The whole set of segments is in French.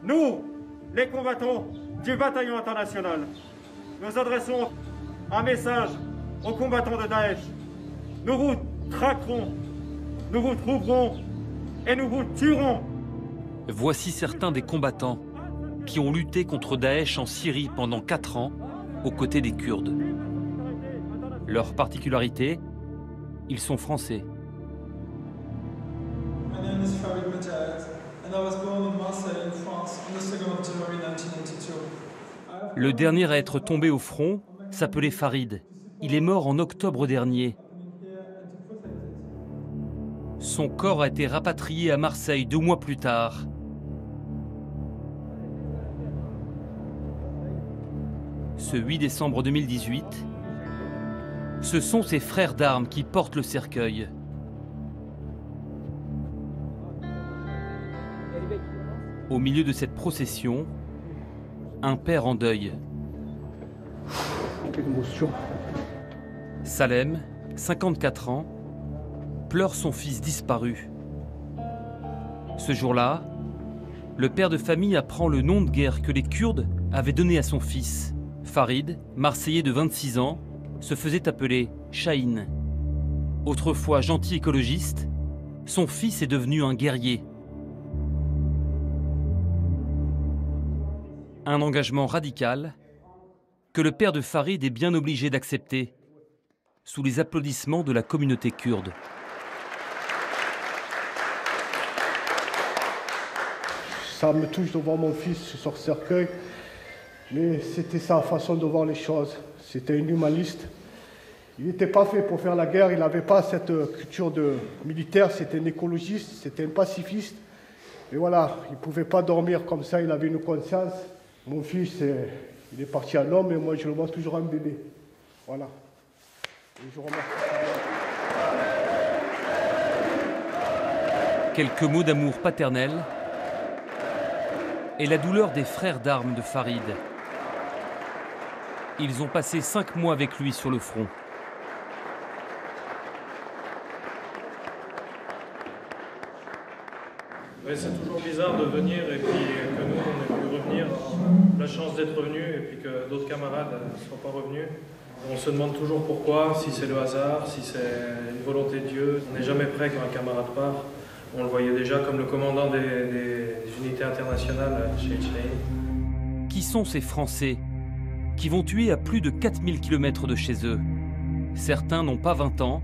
Nous, les combattants du bataillon international, nous adressons un message aux combattants de Daesh. Nous vous traquerons, nous vous trouverons et nous vous tuerons. Voici certains des combattants qui ont lutté contre Daesh en Syrie pendant 4 ans aux côtés des Kurdes. Leur particularité, ils sont français. My name is Farid Mejed, and I was born in Marseille, in France, on the 2nd of January 1992. Le dernier à être tombé au front s'appelait Farid. Il est mort en octobre dernier. Son corps a été rapatrié à Marseille 2 mois plus tard. Ce 8 décembre 2018, ce sont ses frères d'armes qui portent le cercueil. Au milieu de cette procession, un père en deuil. Quelle émotion. Salem, 54 ans, pleure son fils disparu. Ce jour-là, le père de famille apprend le nom de guerre que les Kurdes avaient donné à son fils. Farid, Marseillais de 26 ans, se faisait appeler Chahine. Autrefois gentil écologiste, son fils est devenu un guerrier. Un engagement radical que le père de Farid est bien obligé d'accepter, sous les applaudissements de la communauté kurde. Ça me touche de voir mon fils sur ce cercueil, mais c'était sa façon de voir les choses. C'était un humaniste. Il n'était pas fait pour faire la guerre, il n'avait pas cette culture de militaire, c'était un écologiste, c'était un pacifiste. Et voilà, il ne pouvait pas dormir comme ça, il avait une conscience. Mon fils, il est parti un homme et moi je le vois toujours un bébé. Voilà. Et je remercie. Quelques mots d'amour paternel et la douleur des frères d'armes de Farid. Ils ont passé 5 mois avec lui sur le front. Oui, c'est toujours bizarre de venir et puis que nous, on ait pu revenir, la chance d'être revenus et puis que d'autres camarades ne soient pas revenus. On se demande toujours pourquoi, si c'est le hasard, si c'est une volonté de Dieu. On n'est jamais prêt quand un camarade part. On le voyait déjà comme le commandant des unités internationales chez Chahine. Qui sont ces Français qui vont tuer à plus de 4000 km de chez eux? Certains n'ont pas 20 ans,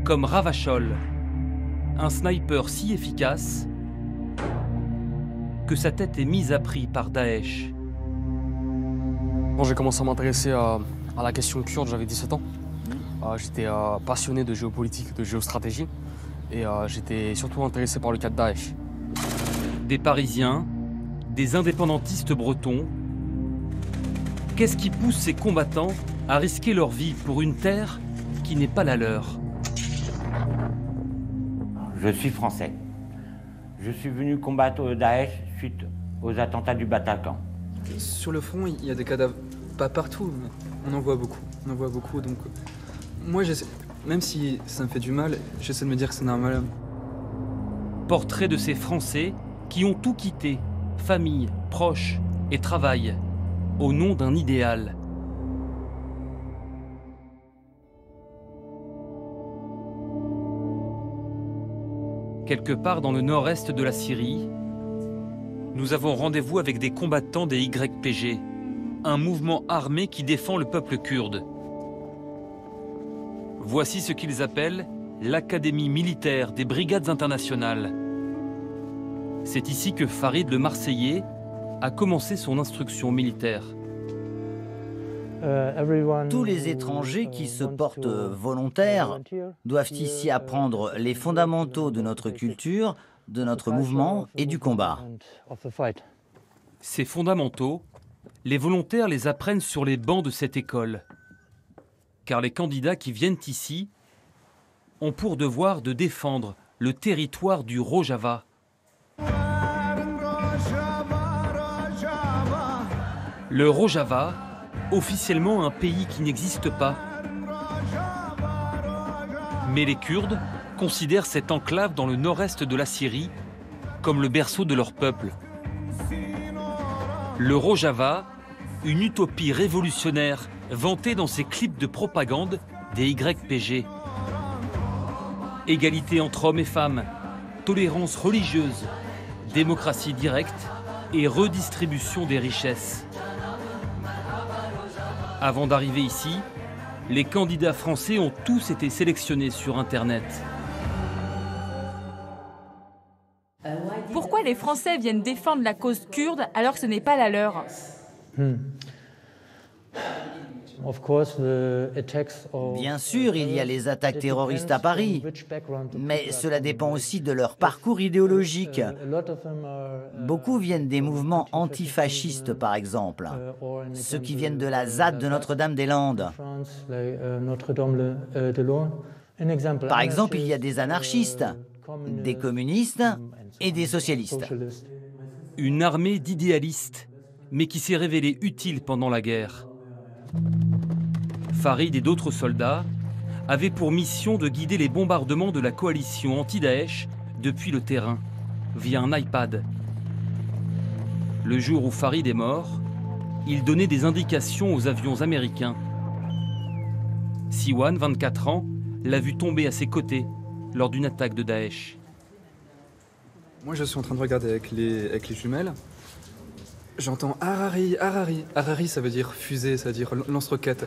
comme Ravachol, un sniper si efficace que sa tête est mise à prix par Daesh. Bon, j'ai commencé à m'intéresser à la question kurde, j'avais 17 ans. J'étais passionné de géopolitique, de géostratégie, et j'étais surtout intéressé par le cas de Daesh. Des Parisiens, des indépendantistes bretons. Qu'est-ce qui pousse ces combattants à risquer leur vie pour une terre qui n'est pas la leur? Je suis français. Je suis venu combattre Daesh suite aux attentats du Bataclan. Sur le front, il y a des cadavres, pas partout, mais on en voit beaucoup. On en voit beaucoup, donc moi, même si ça me fait du mal, j'essaie de me dire que c'est normal. Portrait de ces Français qui ont tout quitté, famille, proches et travail, au nom d'un idéal. Quelque part dans le nord-est de la Syrie, nous avons rendez-vous avec des combattants des YPG, un mouvement armé qui défend le peuple kurde. Voici ce qu'ils appellent l'Académie militaire des brigades internationales. C'est ici que Farid le Marseillais a commencé son instruction militaire. Tous les étrangers qui se portent volontaires doivent ici apprendre les fondamentaux de notre culture, de notre mouvement et du combat. Ces fondamentaux, les volontaires les apprennent sur les bancs de cette école. Car les candidats qui viennent ici ont pour devoir de défendre le territoire du Rojava. Le Rojava, officiellement un pays qui n'existe pas. Mais les Kurdes considèrent cette enclave dans le nord-est de la Syrie comme le berceau de leur peuple. Le Rojava, une utopie révolutionnaire vantée dans ses clips de propagande des YPG. Égalité entre hommes et femmes, tolérance religieuse, démocratie directe et redistribution des richesses. Avant d'arriver ici, les candidats français ont tous été sélectionnés sur Internet. Pourquoi les Français viennent défendre la cause kurde alors que ce n'est pas la leur? Bien sûr, il y a les attaques terroristes à Paris, mais cela dépend aussi de leur parcours idéologique. Beaucoup viennent des mouvements antifascistes, par exemple, ceux qui viennent de la ZAD de Notre-Dame-des-Landes. Par exemple, il y a des anarchistes, des communistes et des socialistes. Une armée d'idéalistes, mais qui s'est révélée utile pendant la guerre. Farid et d'autres soldats avaient pour mission de guider les bombardements de la coalition anti-Daesh depuis le terrain, via un iPad. Le jour où Farid est mort, il donnait des indications aux avions américains. Siwan, 24 ans, l'a vu tomber à ses côtés lors d'une attaque de Daesh. Moi, je suis en train de regarder avec les jumelles. J'entends Harari, Harari. Harari, ça veut dire fusée, ça veut dire lance-roquette.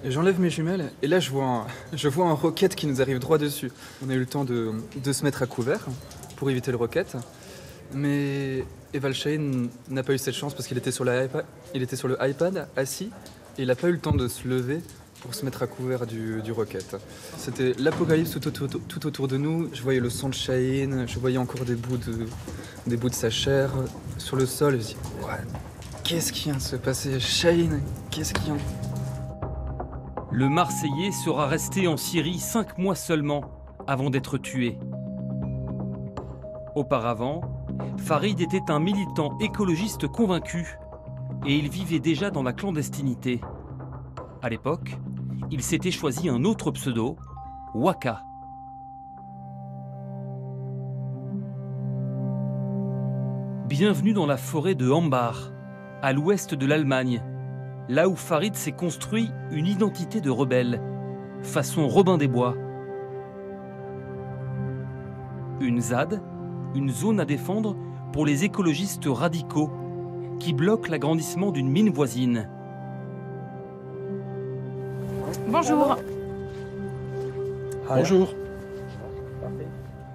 Et j'enlève mes jumelles, et là, je vois un roquette qui nous arrive droit dessus. On a eu le temps de se mettre à couvert pour éviter le roquette. Mais Eval Shaheen n'a pas eu cette chance parce qu'il était sur le iPad, assis, et il n'a pas eu le temps de se lever pour se mettre à couvert du roquette. C'était l'apocalypse tout autour de nous. Je voyais le sang de Shaheen, je voyais encore des bouts de sa chair sur le sol. Je me dis, ouais, qu'est-ce qui vient de se passer? Shaheen, qu'est-ce qui vient? Le Marseillais sera resté en Syrie 5 mois seulement avant d'être tué. Auparavant, Farid était un militant écologiste convaincu et il vivait déjà dans la clandestinité. À l'époque, il s'était choisi un autre pseudo, Waka. Bienvenue dans la forêt de Hambar, à l'ouest de l'Allemagne, là où Farid s'est construit une identité de rebelle, façon Robin des Bois. Une ZAD, une zone à défendre pour les écologistes radicaux qui bloquent l'agrandissement d'une mine voisine. Bonjour. Bonjour.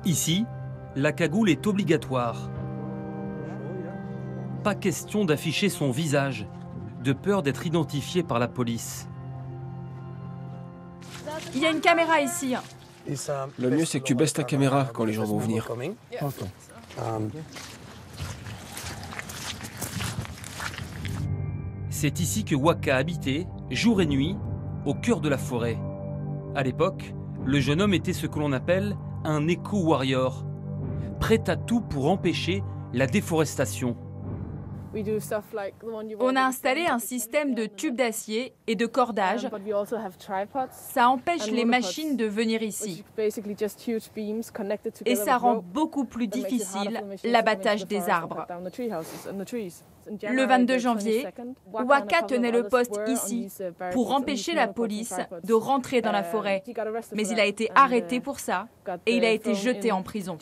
Ici, la cagoule est obligatoire. Pas question d'afficher son visage, de peur d'être identifié par la police. Il y a une caméra ici. Le mieux, c'est que tu baisses ta caméra quand les gens vont venir. C'est ici que Waka habitait, jour et nuit, au cœur de la forêt. À l'époque, le jeune homme était ce que l'on appelle un éco-warrior, prêt à tout pour empêcher la déforestation. On a installé un système de tubes d'acier et de cordage. Ça empêche les machines de venir ici. Et ça rend beaucoup plus difficile l'abattage des arbres. Le 22 janvier, Waka tenait le poste ici pour empêcher la police de rentrer dans la forêt. Mais il a été arrêté pour ça et il a été jeté en prison.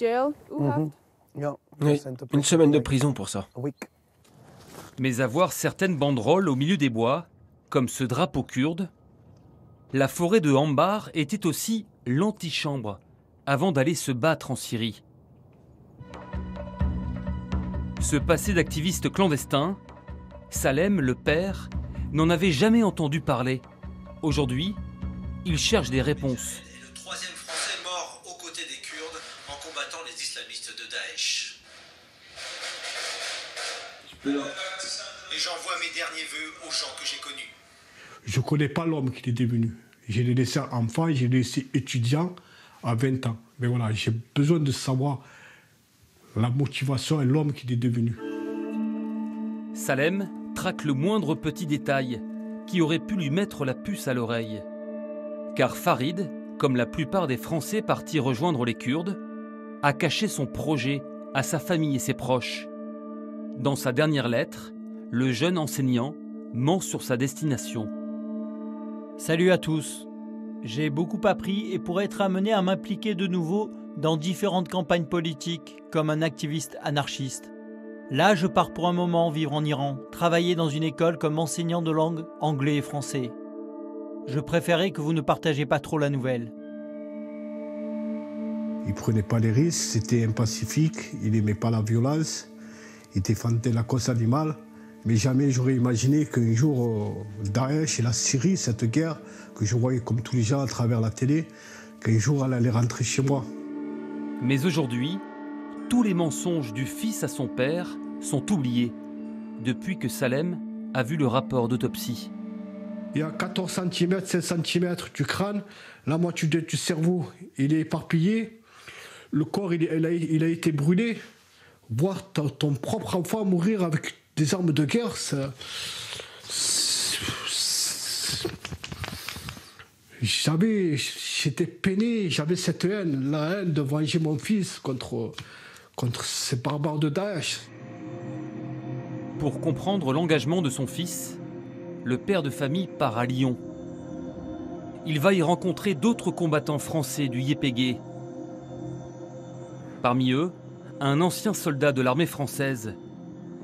Oui, une semaine de prison pour ça. Mais avoir certaines banderoles au milieu des bois, comme ce drapeau kurde, la forêt de Hambar était aussi l'antichambre avant d'aller se battre en Syrie. Ce passé d'activiste clandestin, Salem, le père, n'en avait jamais entendu parler. Aujourd'hui, il cherche des réponses. Le troisième Français mort aux côtés des Kurdes en combattant les islamistes de Daesh. Et j'envoie mes derniers vœux aux gens que j'ai connus. Je ne connais pas l'homme qu'il est devenu. Je l'ai laissé enfant, je l'ai laissé étudiant à 20 ans. Mais voilà, j'ai besoin de savoir la motivation et l'homme qu'il est devenu. Salem traque le moindre petit détail qui aurait pu lui mettre la puce à l'oreille. Car Farid, comme la plupart des Français partis rejoindre les Kurdes, a caché son projet à sa famille et ses proches. Dans sa dernière lettre, le jeune enseignant ment sur sa destination. Salut à tous. J'ai beaucoup appris et pourrais être amené à m'impliquer de nouveau dans différentes campagnes politiques comme un activiste anarchiste. Là, je pars pour un moment vivre en Iran, travailler dans une école comme enseignant de langue anglais et français. Je préférais que vous ne partagez pas trop la nouvelle. Il ne prenait pas les risques, c'était un pacifique, il n'aimait pas la violence, il défendait la cause animale. Mais jamais j'aurais imaginé qu'un jour, Daesh et la Syrie, cette guerre que je voyais comme tous les gens à travers la télé, qu'un jour elle allait rentrer chez moi. Mais aujourd'hui, tous les mensonges du fils à son père sont oubliés depuis que Salem a vu le rapport d'autopsie. Il y a 14 cm, 16 cm du crâne, la moitié du cerveau, il est éparpillé, le corps il a été brûlé. Voir ton propre enfant mourir avec des armes de guerre, j'étais peiné, j'avais cette haine, la haine de venger mon fils contre ces barbares de Daesh. Pour comprendre l'engagement de son fils, le père de famille part à Lyon. Il va y rencontrer d'autres combattants français du YPG. Parmi eux, un ancien soldat de l'armée française,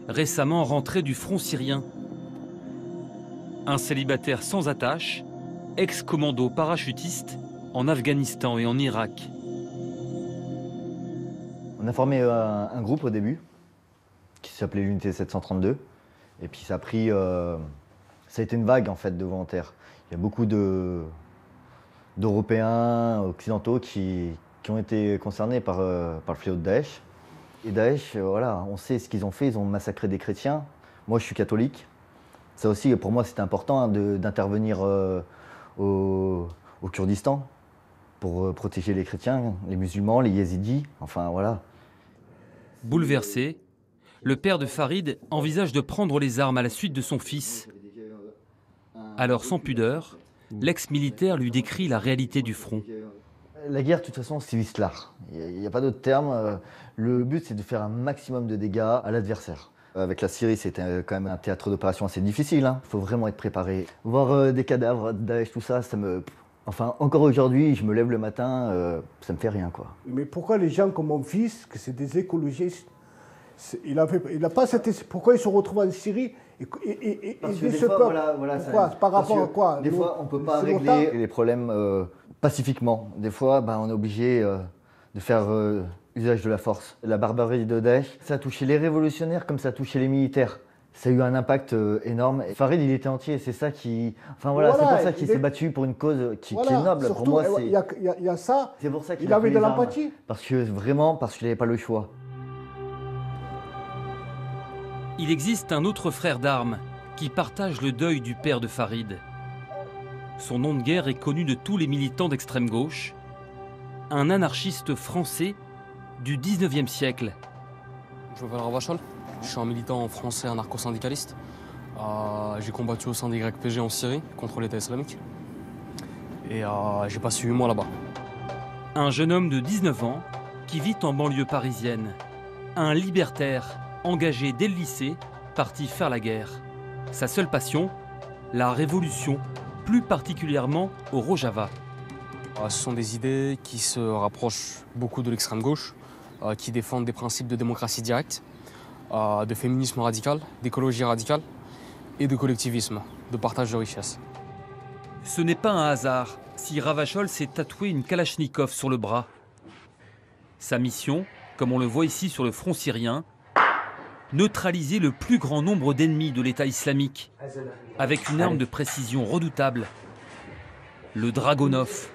récemment rentré du front syrien. Un célibataire sans attache, ex-commando parachutiste en Afghanistan et en Irak. On a formé un groupe au début, qui s'appelait l'unité 732. Et puis ça a été une vague en fait de volontaires. Il y a beaucoup d'Européens, occidentaux qui ont été concernés par le fléau de Daesh. Et Daesh, voilà, on sait ce qu'ils ont fait, ils ont massacré des chrétiens. Moi, je suis catholique. Ça aussi, pour moi, c'était important d'intervenir au Kurdistan pour protéger les chrétiens, les musulmans, les yézidis, enfin voilà. Bouleversé, le père de Farid envisage de prendre les armes à la suite de son fils. Alors, sans pudeur, l'ex-militaire lui décrit la réalité du front. La guerre, de toute façon, c'est l'histoire. Il n'y a pas d'autre terme. Le but, c'est de faire un maximum de dégâts à l'adversaire. Avec la Syrie, c'était quand même un théâtre d'opération assez difficile. Il faut vraiment être préparé. Voir des cadavres, Daesh, tout ça, ça me... Enfin, encore aujourd'hui, je me lève le matin, ça me fait rien, quoi. Mais pourquoi les gens comme mon fils, que c'est des écologistes, il a pas cette... Pourquoi ils se retrouvent en Syrie Parce que des fois, pourquoi par rapport à quoi? Des fois, on ne peut pas régler les problèmes pacifiquement. Des fois, on est obligé de faire usage de la force. La barbarie de Daesh, ça a touché les révolutionnaires comme ça a touché les militaires. Ça a eu un impact énorme. Farid, il était entier, c'est ça qui... Enfin voilà, c'est pour ça qu'il s'est battu pour une cause qui est noble. Surtout, pour moi, c'est... Il y a ça, c'est pour ça qu'il il avait de l'empathie. Parce qu'il n'avait pas le choix. Il existe un autre frère d'armes qui partage le deuil du père de Farid. Son nom de guerre est connu de tous les militants d'extrême gauche. Un anarchiste français du 19e siècle. Je m'appelle Ravachol, je suis un militant français anarcho-syndicaliste. J'ai combattu au sein des YPG en Syrie contre l'État islamique. Et j'ai passé 8 mois là-bas. Un jeune homme de 19 ans qui vit en banlieue parisienne. Un libertaire engagé dès le lycée, parti faire la guerre. Sa seule passion, la révolution, plus particulièrement au Rojava. Ce sont des idées qui se rapprochent beaucoup de l'extrême gauche, qui défendent des principes de démocratie directe, de féminisme radical, d'écologie radicale et de collectivisme, de partage de richesses. Ce n'est pas un hasard si Ravachol s'est tatoué une Kalachnikov sur le bras. Sa mission, comme on le voit ici sur le front syrien, neutraliser le plus grand nombre d'ennemis de l'État islamique, avec une arme de précision redoutable, le Dragonov,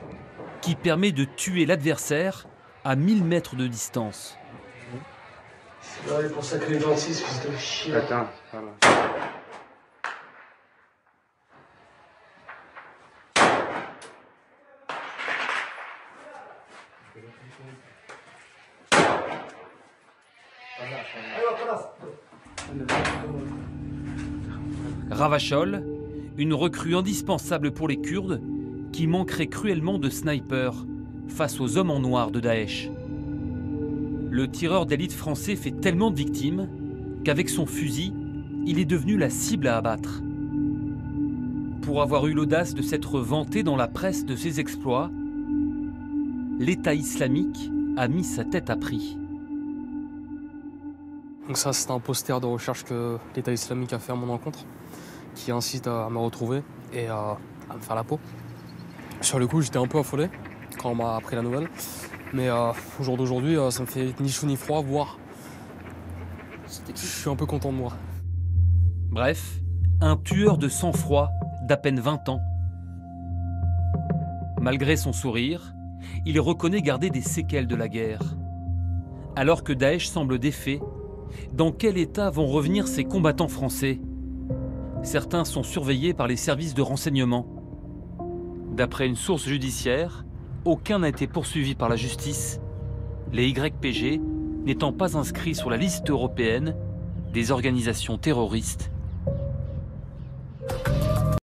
qui permet de tuer l'adversaire à 1000 mètres de distance. Ouais, pour ça que les dentistes, fils de chien. Attends, Ravachol, une recrue indispensable pour les Kurdes qui manquerait cruellement de snipers face aux hommes en noir de Daesh. Le tireur d'élite français fait tellement de victimes qu'avec son fusil, il est devenu la cible à abattre. Pour avoir eu l'audace de s'être vanté dans la presse de ses exploits, l'État islamique a mis sa tête à prix. Donc ça, c'est un poster de recherche que l'État islamique a fait à mon encontre, qui incite à me retrouver et à me faire la peau. Sur le coup, j'étais un peu affolé quand on m'a appris la nouvelle, mais au jour d'aujourd'hui, ça me fait ni chaud ni froid, voire je suis un peu content de moi. Bref, un tueur de sang-froid d'à peine 20 ans. Malgré son sourire, il reconnaît garder des séquelles de la guerre. Alors que Daesh semble défait, dans quel état vont revenir ces combattants français? Certains sont surveillés par les services de renseignement. D'après une source judiciaire, aucun n'a été poursuivi par la justice, les YPG n'étant pas inscrits sur la liste européenne des organisations terroristes